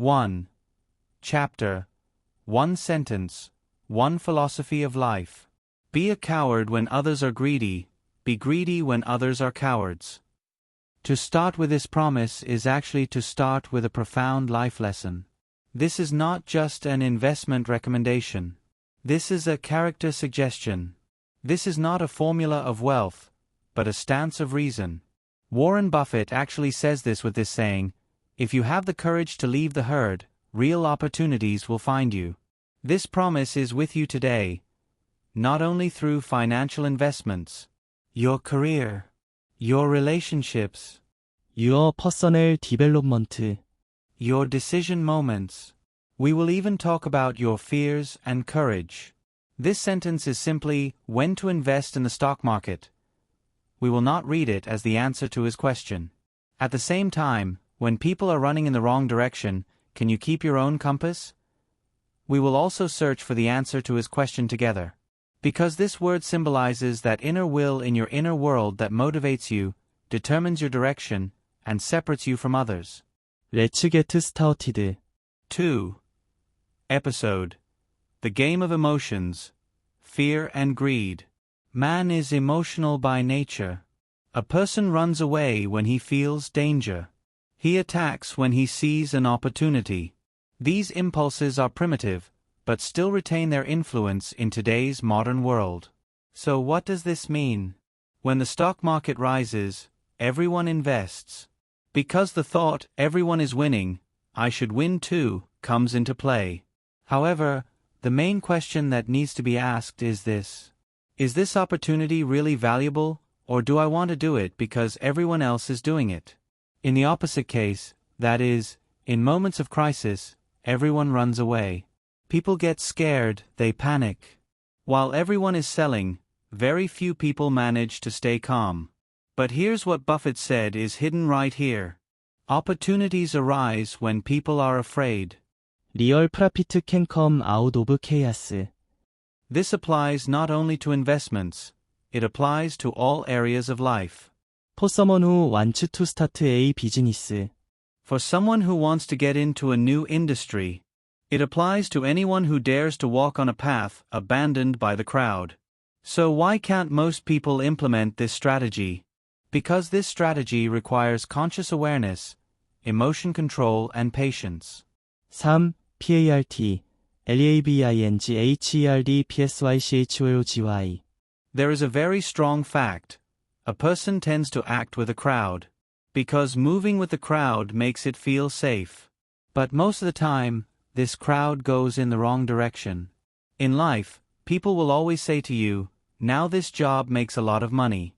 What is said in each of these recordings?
1 chapter, 1 sentence, 1 philosophy of life. Be a coward when others are greedy, be greedy when others are cowards. To start with this promise is actually to start with a profound life lesson. This is not just an investment recommendation. This is a character suggestion. This is not a formula of wealth, but a stance of reason. Warren Buffett actually says this with this saying, "If you have the courage to leave the herd, real opportunities will find you." This promise is with you today, not only through financial investments, your career, your relationships, your personal development, your decision moments. We will even talk about your fears and courage. This sentence is simply when to invest in the stock market. We will not read it as the answer to his question. At the same time, when people are running in the wrong direction, can you keep your own compass? We will also search for the answer to his question together. Because this word symbolizes that inner will in your inner world that motivates you, determines your direction, and separates you from others. Let's get started. 2. Episode: The Game of Emotions, Fear and Greed. Man is emotional by nature. A person runs away when he feels danger. He attacks when he sees an opportunity. These impulses are primitive, but still retain their influence in today's modern world. So what does this mean? When the stock market rises, everyone invests. Because the thought, everyone is winning, I should win too, comes into play. However, the main question that needs to be asked is this: is this opportunity really valuable, or do I want to do it because everyone else is doing it? In the opposite case, that is, in moments of crisis, everyone runs away. People get scared, they panic. While everyone is selling, very few people manage to stay calm. But here's what Buffett said is hidden right here. Opportunities arise when people are afraid. Real profit can come out of chaos. This applies not only to investments, it applies to all areas of life. For someone who wants to start a business. For someone who wants to get into a new industry. It applies to anyone who dares to walk on a path abandoned by the crowd. So why can't most people implement this strategy? Because this strategy requires conscious awareness, emotion control and patience. 3. PART LABINGHERD There is a very strong fact. A person tends to act with a crowd. Because moving with the crowd makes it feel safe. But most of the time, this crowd goes in the wrong direction. In life, people will always say to you, now this job makes a lot of money.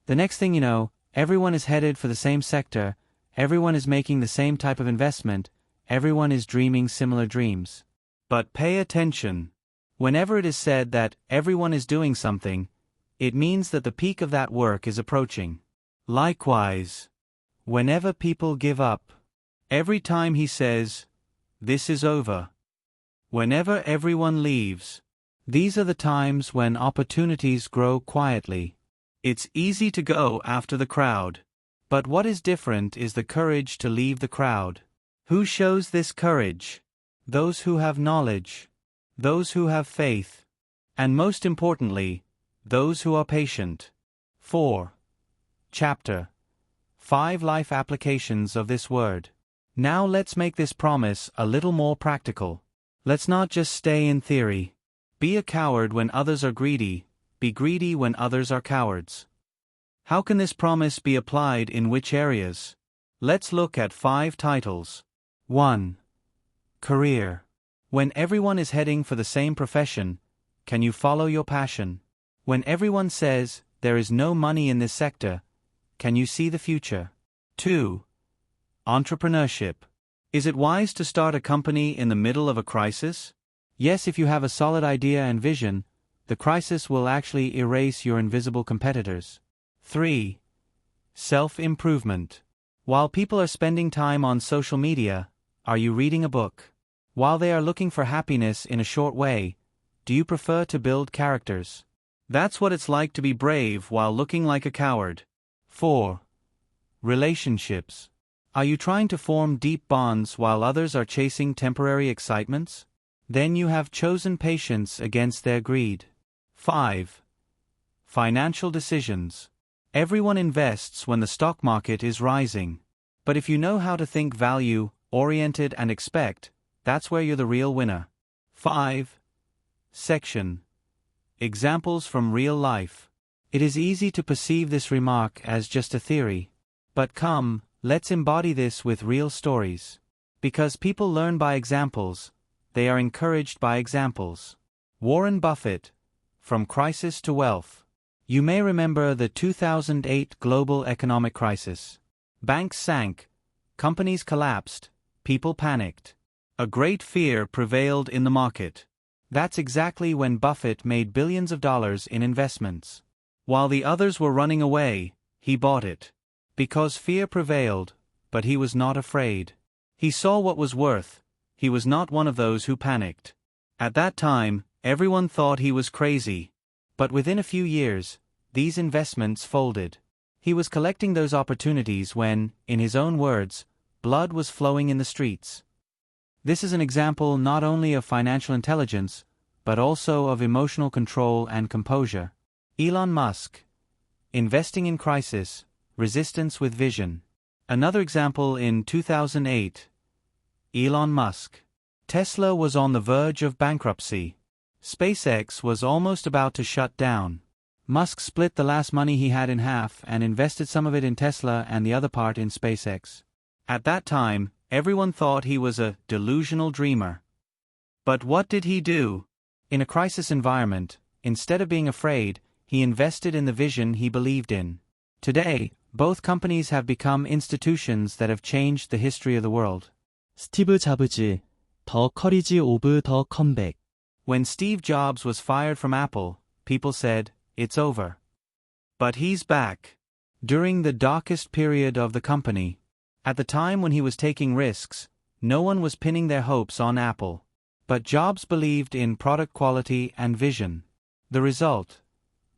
The next thing you know, everyone is headed for the same sector, everyone is making the same type of investment, everyone is dreaming similar dreams. But pay attention. Whenever it is said that everyone is doing something, it means that the peak of that work is approaching. Likewise, whenever people give up, every time he says, this is over. Whenever everyone leaves, these are the times when opportunities grow quietly. It's easy to go after the crowd. But what is different is the courage to leave the crowd. Who shows this courage? Those who have knowledge, those who have faith, and most importantly, those who are patient. 4. Chapter 5 Life Applications of this word. Now let's make this promise a little more practical. Let's not just stay in theory. Be a coward when others are greedy, be greedy when others are cowards. How can this promise be applied in which areas? Let's look at 5 titles. 1. Career. When everyone is heading for the same profession, can you follow your passion? When everyone says, there is no money in this sector, can you see the future? 2. Entrepreneurship. Is it wise to start a company in the middle of a crisis? Yes, if you have a solid idea and vision, the crisis will actually erase your invisible competitors. 3. Self-improvement. While people are spending time on social media, are you reading a book? While they are looking for happiness in a short way, do you prefer to build characters? That's what it's like to be brave while looking like a coward. 4. Relationships. Are you trying to form deep bonds while others are chasing temporary excitements? Then you have chosen patience against their greed. 5. Financial decisions. Everyone invests when the stock market is rising. But if you know how to think value-oriented and expect, that's where you're the real winner. 5. Section. Examples from real life. It is easy to perceive this remark as just a theory. But come, let's embody this with real stories. Because people learn by examples, they are encouraged by examples. Warren Buffett, From Crisis to Wealth. You may remember the 2008 global economic crisis. Banks sank, companies collapsed, people panicked. A great fear prevailed in the market. That's exactly when Buffett made billions of dollars in investments. While the others were running away, he bought it. Because fear prevailed, but he was not afraid. He saw what was worth. He was not one of those who panicked. At that time, everyone thought he was crazy. But within a few years, these investments folded. He was collecting those opportunities when, in his own words, blood was flowing in the streets. This is an example not only of financial intelligence, but also of emotional control and composure. Elon Musk. Investing in crisis, resistance with vision. Another example in 2008. Elon Musk. Tesla was on the verge of bankruptcy. SpaceX was almost about to shut down. Musk split the last money he had in half and invested some of it in Tesla and the other part in SpaceX. At that time, everyone thought he was a delusional dreamer. But what did he do? In a crisis environment, instead of being afraid, he invested in the vision he believed in. Today, both companies have become institutions that have changed the history of the world. 스티브 잡스, 더 커리지 오브 더 컴백. When Steve Jobs was fired from Apple, people said, "It's over." But he's back. During the darkest period of the company, at the time when he was taking risks, no one was pinning their hopes on Apple. But Jobs believed in product quality and vision. The result?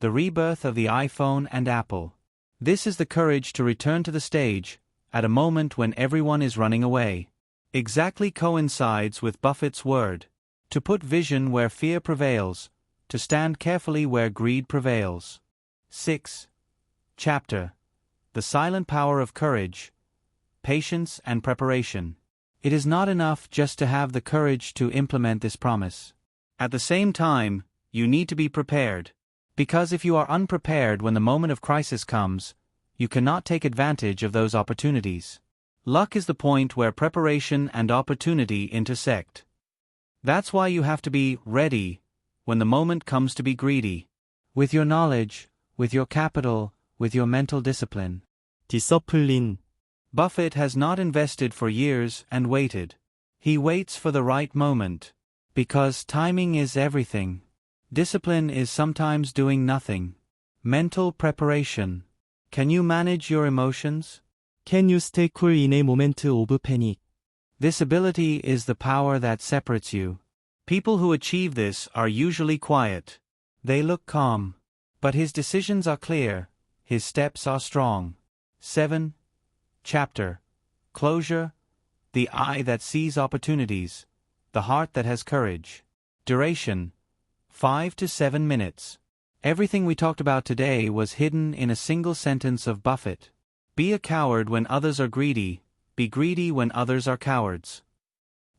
The rebirth of the iPhone and Apple. This is the courage to return to the stage, at a moment when everyone is running away. Exactly coincides with Buffett's word. To put vision where fear prevails, to stand carefully where greed prevails. 6. Chapter. The silent power of courage, patience and preparation. It is not enough just to have the courage to implement this promise. At the same time, you need to be prepared. Because if you are unprepared when the moment of crisis comes, you cannot take advantage of those opportunities. Luck is the point where preparation and opportunity intersect. That's why you have to be ready when the moment comes to be greedy. With your knowledge, with your capital, with your mental discipline. 디서플린. Buffett has not invested for years and waited. He waits for the right moment. Because timing is everything. Discipline is sometimes doing nothing. Mental preparation. Can you manage your emotions? Can you stay cool in a moment of panic? This ability is the power that separates you. People who achieve this are usually quiet. They look calm. But his decisions are clear. His steps are strong. 7. Chapter. Closure. The eye that sees opportunities. The heart that has courage. Duration. 5 to 7 minutes. Everything we talked about today was hidden in a single sentence of Buffett. Be a coward when others are greedy. Be greedy when others are cowards.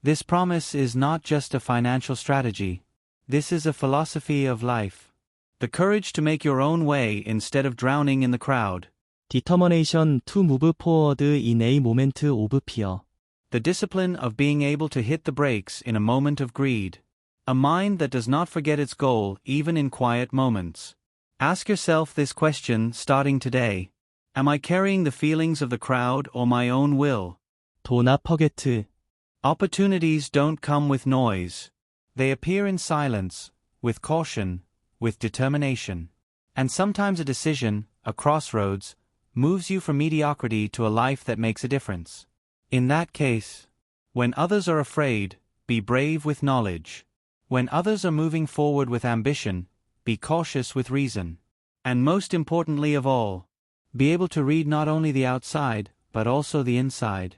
This promise is not just a financial strategy. This is a philosophy of life. The courage to make your own way instead of drowning in the crowd. Determination to move forward in a moment of fear. The discipline of being able to hit the brakes in a moment of greed. A mind that does not forget its goal even in quiet moments. Ask yourself this question starting today. Am I carrying the feelings of the crowd or my own will? Do not forget. Opportunities don't come with noise. They appear in silence, with caution, with determination. And sometimes a decision, a crossroads, moves you from mediocrity to a life that makes a difference. In that case, when others are afraid, be brave with knowledge. When others are moving forward with ambition, be cautious with reason. And most importantly of all, be able to read not only the outside, but also the inside.